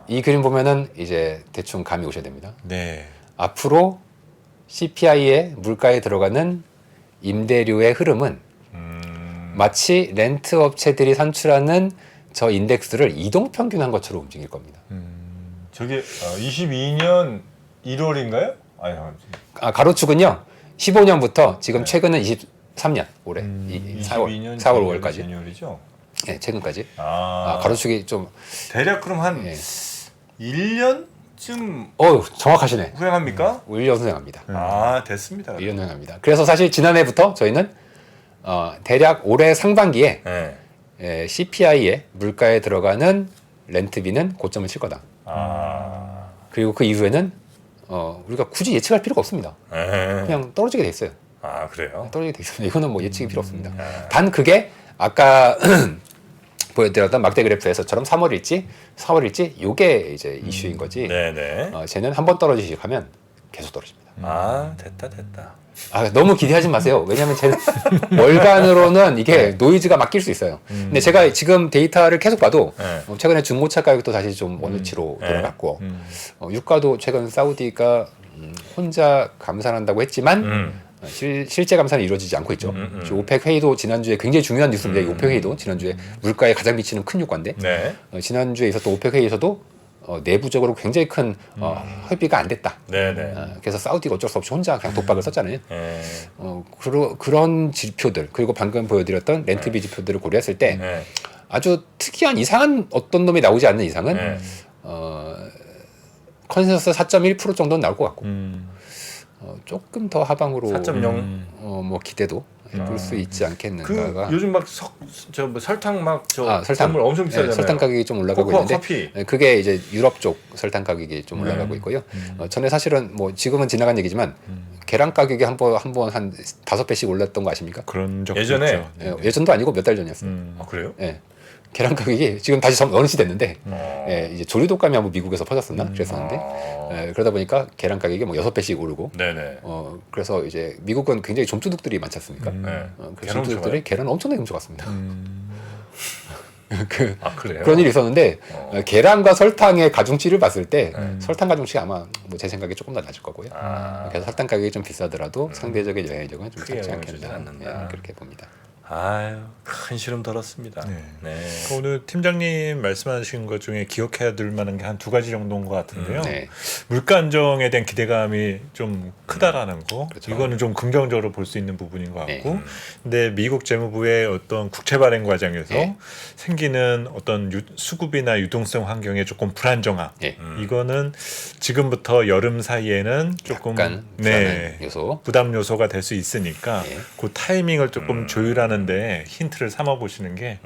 이 그림 보면은 이제 대충 감이 오셔야 됩니다. 네. 앞으로 CPI에 물가에 들어가는 임대료의 흐름은 마치 렌트 업체들이 산출하는 저 인덱스를 이동 평균한 것처럼 움직일 겁니다. 저게 22년 1월인가요? 아니 잠깐만. 가로축은요. 15년부터 지금 최근은 23년 올해 22년 4월 5월까지 제니얼이죠. 네, 최근까지 아, 가로축이 좀 대략 그럼 한 예. 1년쯤 정확하시네. 후행합니까? 1년 후행합니다. 아 됐습니다. 1년 후행합니다. 그래서 사실 지난해부터 저희는 대략 올해 상반기에 네. CPI에 물가에 들어가는 렌트비는 고점을 칠 거다. 그리고 그 이후에는 우리가 굳이 예측할 필요가 없습니다. 네. 그냥 떨어지게 돼 있어요. 아 그래요? 떨어지게 돼 있습니다. 이거는 뭐 예측이 필요 없습니다. 단 그게 아까 보여드렸던 막대 그래프에서처럼 3월 일지, 4월 일지 요게 이제 이슈인 거지. 네네. 쟤는 한번 떨어지기 시작하면 계속 떨어집니다. 아 됐다. 너무 기대하지 마세요. 왜냐하면 쟤는 월간으로는 이게 노이즈가 맡길 수 있어요. 근데 제가 지금 데이터를 계속 봐도 최근에 중고차 가격도 다시 좀 원위치로 돌아갔고 유가도 최근 사우디가 혼자 감산한다고 했지만 실제 감산이 이루어지지 않고 있죠. 오펙 회의도 지난주에 굉장히 중요한 뉴스인데 오펙 회의도 지난주에 물가에 가장 미치는 큰 유가인데 네. 지난주에 있었던 오펙 회의에서도 내부적으로 굉장히 큰 협의가 안 됐다. 네네. 그래서 사우디가 어쩔 수 없이 혼자 그냥 독박을 썼잖아요. 네. 그런 지표들 그리고 방금 보여드렸던 렌트비 지표들을 고려했을 때 네. 아주 특이한 이상한 어떤 놈이 나오지 않는 이상은 네. 컨센서스 4.1% 정도는 나올 것 같고 조금 더 하방으로 4.0. 뭐 기대도 해볼 수 있지 그 않겠는가가 요즘 막 설탕 설탕 선물 엄청 비싸잖아요. 설탕 가격이 좀 올라가고 코코아 있는데 커피. 그게 이제 유럽 쪽 설탕 가격이 좀 올라가고 있고요. 전에 사실은 뭐 지금은 지나간 얘기지만 계란 가격이 한 번 한 5배씩 올랐던 거 아십니까? 그런 적도 예전에? 있죠. 예, 예전도 아니고 몇 달 전이었어요. 아, 그래요? 예. 계란 가격이 지금 다시 어느 시 됐는데 예, 이제 조류독감이 한번 미국에서 퍼졌었나 그랬었는데 예, 그러다 보니까 계란 가격이 뭐 6배씩 오르고 네네. 그래서 이제 미국은 굉장히 좀주둑들이 많지 않습니까? 네. 그 계란 좀주둑들이 계란 엄청나게 훔쳐갔습니다. 아, 그래요? 그런 일이 있었는데 계란과 설탕의 가중치를 봤을 때 설탕 가중치가 아마 뭐 제 생각에 조금 더 낮을 거고요. 그래서 설탕 가격이 좀 비싸더라도 상대적인 영향력은 좀 크게 작지 영향을 주진 않겠나 않는다. 예, 그렇게 봅니다. 아유, 큰 시름 덜었습니다. 네. 네. 오늘 팀장님 말씀하신 것 중에 기억해야 될 만한 게 한 2가지 정도인 것 같은데요. 네. 물가 안정에 대한 기대감이 좀 크다라는 거, 그렇죠. 이거는 좀 긍정적으로 볼 수 있는 부분인 것 같고, 네. 근데 미국 재무부의 어떤 국채 발행 과정에서 네. 생기는 어떤 수급이나 유동성 환경의 조금 불안정함, 예. 이거는 지금부터 여름 사이에는 조금 약간 네, 요소. 부담 요소가 될 수 있으니까 네. 그 타이밍을 조금 조율하는데 힌트를 삼아 보시는 게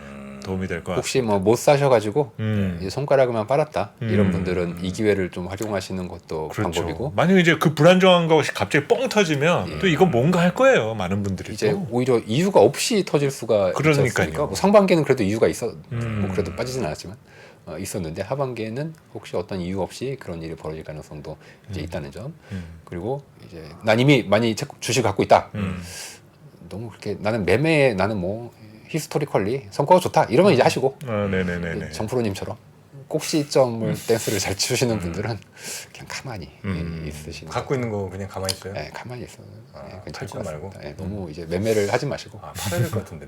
도움이 될 것 같습니다. 혹시 뭐 못 사셔가지고 음. 이제 손가락만 빨았다 이런 분들은 이 기회를 좀 활용하시는 것도 그렇죠. 방법이고 만약에 이제 그 불안정한 것이 갑자기 뻥 터지면 또 이거 뭔가 할 거예요. 많은 분들이 이제 또. 오히려 이유가 없이 터질 수가 그러니까요. 있지 않습니까? 뭐 상반기에는 그래도 이유가 있어 뭐 그래도 빠지진 않았지만 있었는데 하반기에는 혹시 어떤 이유 없이 그런 일이 벌어질 가능성도 이제 있다는 점. 그리고 이제 난 이미 많이 주식 갖고 있다. 너무 그렇게 나는 매매에 나는 뭐 히스토리컬리 성과가 좋다 이러면 이제 하시고 네네네네. 정프로님처럼 꼭 시점을 댄스를 잘 추시는 분들은 그냥 가만히 있으시는 갖고 있는 거 그냥 가만히 있어요? 네, 가만히 있어요. 네, 괜찮을 팔지 것 말고? 같습니다. 네, 너무 이제 매매를 하지 마시고 팔아야 될 것 같은데.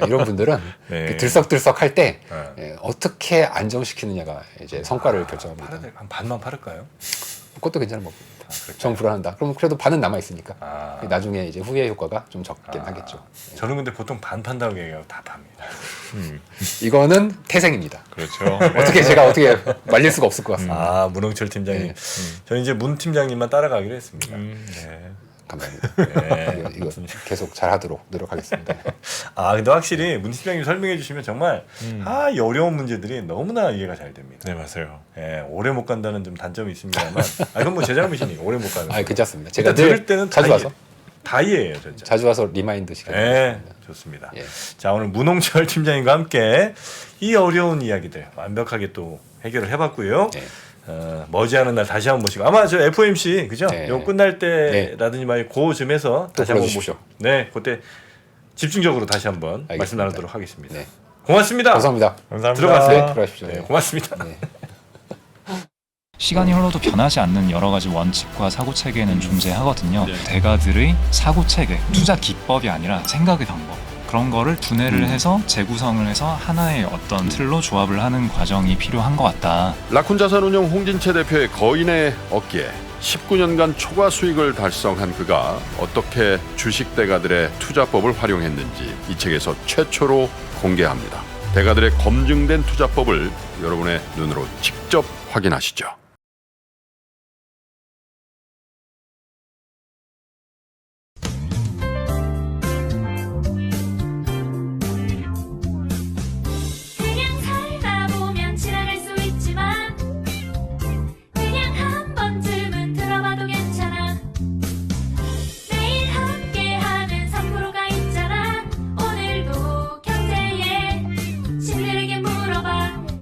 이런 분들은 네. 들썩들썩 할 때 네. 어떻게 안정시키느냐가 이제 성과를 결정합니다. 팔아야 될, 한 반만 팔을까요? 그것도 괜찮은 법입니다. 정 불안한다. 그럼 그래도 반은 남아 있으니까 아. 나중에 이제 후회 효과가 좀 적긴 하겠죠. 저는 근데 보통 반 판다고 얘기하고 다 팝니다. 이거는 태생입니다. 그렇죠. 어떻게 제가 어떻게 말릴 수가 없을 것 같습니다. 아, 문홍철 팀장님. 네. 저는 이제 문 팀장님만 따라가기로 했습니다. 네. 감사합니다. 네. 이거 계속 잘하도록 노력하겠습니다. 아, 근데 확실히 문 팀장님 설명해 주시면 정말 이 어려운 문제들이 너무나 이해가 잘 됩니다. 네 맞아요. 예, 오래 못 간다는 좀 단점이 있습니다만, 그건 뭐 제 잘못이니까 오래 못 가는. 아, 괜찮습니다. 제가 일단 늘 들을 때는 자주 다 와서 다 이해해요, 진짜. 자주 와서 리마인드 시켜드리겠습니다. 네, 좋습니다. 예. 자, 오늘 문홍철 팀장님과 함께 이 어려운 이야기들 완벽하게 또 해결을 해봤고요. 네. 머지않은 날 다시 한번 모시고 아마 저 FOMC 그죠? 네. 요 끝날 때라든지 말이 그쯤에서 또 다시 한번 불러주십시오. 모시고 네, 그때 집중적으로 다시 한번 알겠습니다. 말씀 나누도록 하겠습니다. 네. 고맙습니다. 감사합니다. 감사합니다. 들어가세요. 네, 들어가십시오. 네, 네. 고맙습니다. 네. 시간이 흘러도 변하지 않는 여러 가지 원칙과 사고 체계는 존재하거든요. 대가들의 사고 체계, 투자 기법이 아니라 생각의 방법. 그런 거를 분해를 해서 재구성을 해서 하나의 어떤 틀로 조합을 하는 과정이 필요한 것 같다. 라쿤 자산운용 홍진채 대표의 거인의 어깨에 19년간 초과 수익을 달성한 그가 어떻게 주식 대가들의 투자법을 활용했는지 이 책에서 최초로 공개합니다. 대가들의 검증된 투자법을 여러분의 눈으로 직접 확인하시죠.